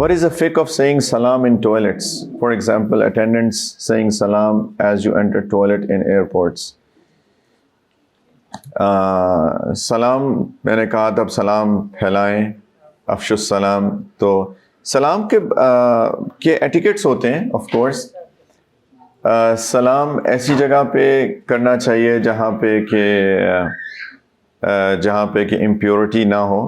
What is the fiqh of saying salam in toilets? For example, attendants saying salam as you enter toilet in airports. سلام میں نے کہا تب سلام پھیلائیں، افشو السلام. تو سلام کے ایٹیکیٹس ہوتے ہیں آف کورس. سلام ایسی جگہ پہ کرنا چاہیے جہاں پہ کہ امپیورٹی نہ ہو.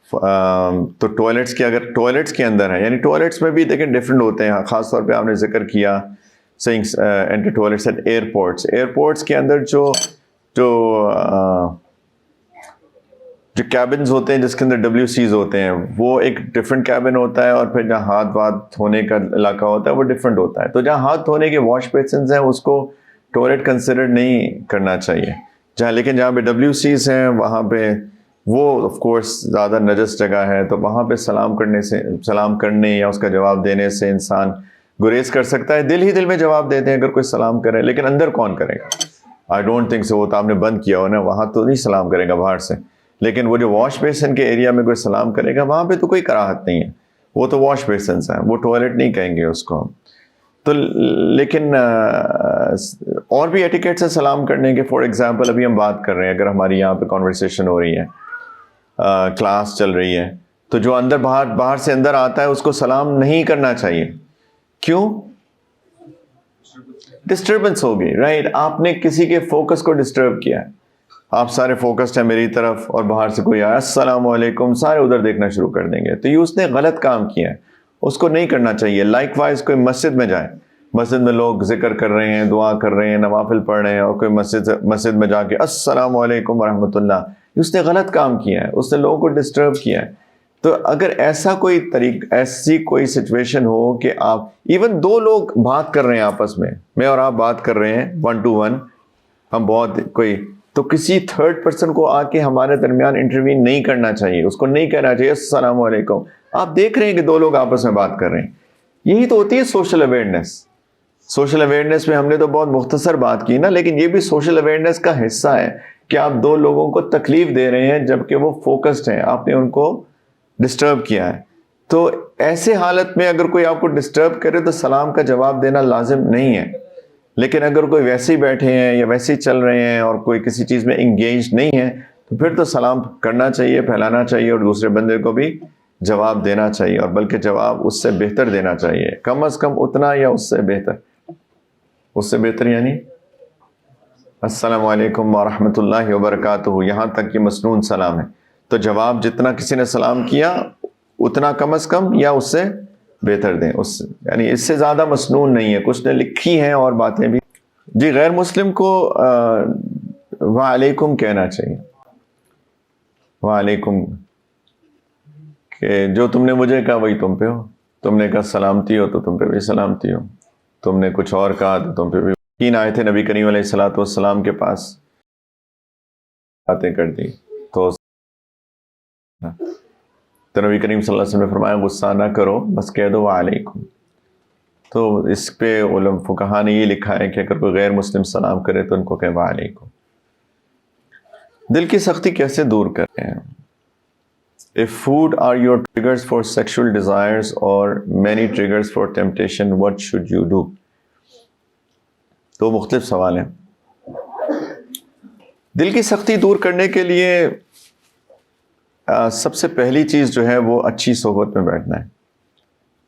تو ٹوائلٹس کے اگر ٹوائلٹس کے اندر ہے، یعنی ٹوائلٹس میں بھی دیکھیں ڈفرینٹ ہوتے ہیں. خاص طور پہ آپ نے ذکر کیا سینگ inter toilets at airports. Airports کے اندر جو کیبنز ہوتے ہیں جس کے اندر WCs ہوتے ہیں، وہ ایک ڈفرینٹ کیبن ہوتا ہے، اور پھر جہاں ہاتھ دھونے کا علاقہ ہوتا ہے وہ ڈفرینٹ ہوتا ہے. تو جہاں ہاتھ دھونے کے واش بیسنز ہیں اس کو ٹوائلٹ کنسیڈر نہیں کرنا چاہیے. لیکن جہاں پہ WCs ہیں وہاں پہ وہ آف کورس زیادہ نجس جگہ ہے، تو وہاں پہ سلام کرنے یا اس کا جواب دینے سے انسان گریز کر سکتا ہے. دل ہی دل میں جواب دیتے ہیں اگر کوئی سلام کرے، لیکن اندر کون کرے گا؟ I don't think so. وہ تو آپ نے بند کیا ہو نا، وہاں تو نہیں سلام کرے گا باہر سے. لیکن وہ جو واش بیسن کے ایریا میں کوئی سلام کرے گا وہاں پہ تو کوئی کراہت نہیں ہے. وہ تو واش بیسنس ہیں، وہ ٹوائلٹ نہیں کہیں گے اس کو. تو لیکن اور بھی ایٹیکیٹس ہیں سلام کرنے کے. فار ایگزامپل ابھی ہم بات کر رہے ہیں، اگر ہماری یہاں پہ کانورسیشن ہو رہی ہے، کلاس چل رہی ہے، تو جو اندر باہر سے اندر آتا ہے اس کو سلام نہیں کرنا چاہیے. کیوں؟ ڈسٹربنس ہوگی، رائٹ. آپ نے کسی کے فوکس کو ڈسٹرب کیا ہے. آپ سارے فوکسڈ ہیں میری طرف، اور باہر سے کوئی آیا السلام علیکم، سارے ادھر دیکھنا شروع کر دیں گے. تو یہ اس نے غلط کام کیا ہے، اس کو نہیں کرنا چاہیے. لائک وائز کوئی مسجد میں جائے، مسجد میں لوگ ذکر کر رہے ہیں، دعا کر رہے ہیں، نوافل پڑھ رہے ہیں، اور کوئی مسجد میں جا کے السلام علیکم ورحمۃ اللہ، اس نے غلط کام کیا ہے، اس نے لوگوں کو ڈسٹرب کیا ہے. تو اگر ایسی کوئی سچویشن ہو کہ آپ ایون دو لوگ بات کر رہے ہیں آپس میں اور آپ بات کر رہے ہیں 1 to 1، ہم تو کسی تھرڈ پرسن کو آ کے ہمارے درمیان انٹروین نہیں کرنا چاہیے. اس کو نہیں کہنا چاہیے السلام علیکم. آپ دیکھ رہے ہیں کہ دو لوگ آپس میں بات کر رہے ہیں. یہی تو ہوتی ہے سوشل اویئرنیس. سوشل اویئرنیس میں ہم نے تو بہت مختصر بات کی نا، لیکن یہ بھی سوشل اویئرنیس کا حصہ ہے کہ آپ دو لوگوں کو تکلیف دے رہے ہیں جبکہ وہ فوکسڈ ہیں، آپ نے ان کو ڈسٹرب کیا ہے. تو ایسے حالت میں اگر کوئی آپ کو ڈسٹرب کرے تو سلام کا جواب دینا لازم نہیں ہے. لیکن اگر کوئی ویسے ہی بیٹھے ہیں یا ویسے ہی چل رہے ہیں اور کوئی کسی چیز میں انگیج نہیں ہے، تو پھر تو سلام کرنا چاہیے، پھیلانا چاہیے، اور دوسرے بندے کو بھی جواب دینا چاہیے، اور بلکہ جواب اس سے بہتر دینا چاہیے. کم از کم اتنا یا اس سے بہتر یعنی السلام علیکم ورحمۃ اللہ وبرکاتہ. یہاں تک کہ مسنون سلام ہے، تو جواب جتنا کسی نے سلام کیا اتنا کم از کم یا اس سے بہتر دیں. یعنی اس سے زیادہ مسنون نہیں ہے. کچھ نے لکھی ہیں اور باتیں بھی. جی، غیر مسلم کو وعلیکم کہنا چاہیے. وعلیکم، کہ جو تم نے مجھے کہا وہی تم پہ ہو. تم نے کہا سلامتی ہو تو تم پہ بھی سلامتی ہو. تم نے کچھ اور کہا تو تم پہ بھی. 3 آئے تھے نبی کریم علیہ الصلوۃ والسلام کے پاس، باتیں کر دی تو نبی کریم صلی اللہ علیہ وسلم نے فرمایا غصہ نہ کرو، بس کہہ دو وعلیکم. تو اس پہ فقہا نے یہ لکھا ہے کہ اگر کوئی غیر مسلم سلام کرے تو ان کو کہے وعلیکم. دل کی سختی کیسے دور کریں؟ If food are your triggers for sexual desires or many triggers for temptation, what should you do? تو مختلف سوال ہیں. دل کی سختی دور کرنے کے لیے سب سے پہلی چیز جو ہے وہ اچھی صحبت میں بیٹھنا ہے.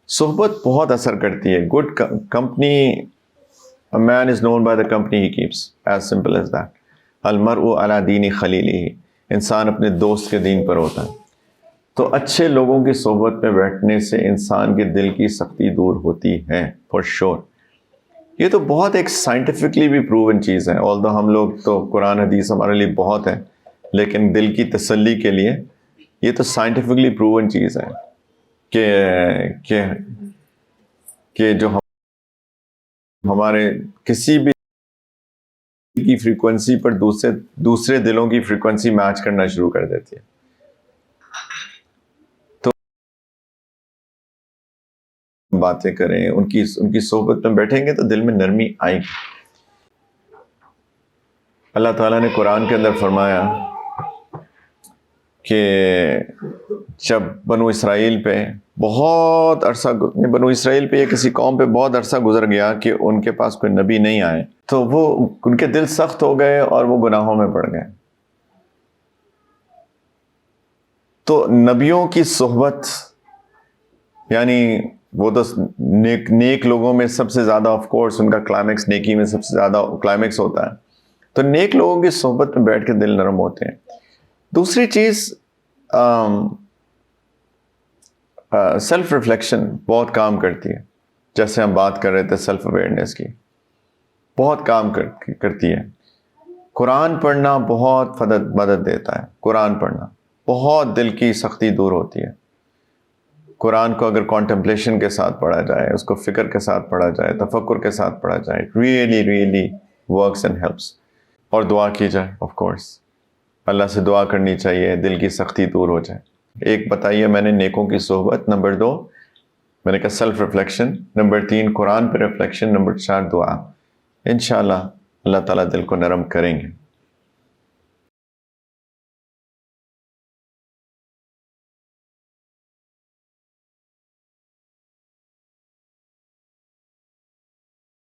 صحبت بہت اثر کرتی ہے. Good company, a man is known by the company he keeps, as simple as that. المرء علی دین خلیلہ، انسان اپنے دوست کے دین پر ہوتا ہے. تو اچھے لوگوں کی صحبت میں بیٹھنے سے انسان کے دل کی سختی دور ہوتی ہے فار شور. یہ تو بہت ایک سائنٹیفکلی بھی پروون چیز ہے. although ہم لوگ تو قرآن حدیث ہمارے لیے بہت ہے، لیکن دل کی تسلی کے لیے یہ تو سائنٹیفکلی پروون چیز ہے کہ جو ہمارے کسی بھی کی فریکوینسی پر دوسرے دلوں کی فریکوینسی میچ کرنا شروع کر دیتی ہے. تو باتیں کریں، ان کی صحبت میں بیٹھیں گے تو دل میں نرمی آئے گی. اللہ تعالیٰ نے قرآن کے اندر فرمایا کہ جب بنو اسرائیل پہ بہت عرصہ بنو اسرائیل پہ یا کسی قوم پہ بہت عرصہ گزر گیا کہ ان کے پاس کوئی نبی نہیں آئے، تو وہ ان کے دل سخت ہو گئے اور وہ گناہوں میں پڑ گئے. تو نبیوں کی صحبت یعنی وہ تو نیک لوگوں میں سب سے زیادہ آف کورس ان کا کلائمیکس نیکی میں سب سے زیادہ کلائمیکس ہوتا ہے. تو نیک لوگوں کی صحبت میں بیٹھ کے دل نرم ہوتے ہیں. دوسری چیز سیلف ریفلیکشن بہت کام کرتی ہے. جیسے ہم بات کر رہے تھے سیلف اویئرنیس کی، بہت کام کرتی ہے. قرآن پڑھنا بہت مدد دیتا ہے. قرآن پڑھنا بہت دل کی سختی دور ہوتی ہے. قرآن کو اگر کانٹمپلیشن کے ساتھ پڑھا جائے، اس کو فکر کے ساتھ پڑھا جائے، تفکر کے ساتھ پڑھا جائے، ریئلی ورکس اینڈ ہیلپس. اور دعا کی جائے آف کورس، اللہ سے دعا کرنی چاہیے دل کی سختی دور ہو جائے. ایک بتائیے میں نے نیکوں کی صحبت، نمبر 2 میں نے کہا سیلف ریفلیکشن، نمبر 3 قرآن پہ ریفلیکشن، نمبر 4 دعا. انشاءاللہ اللہ تعالیٰ دل کو نرم کریں گے.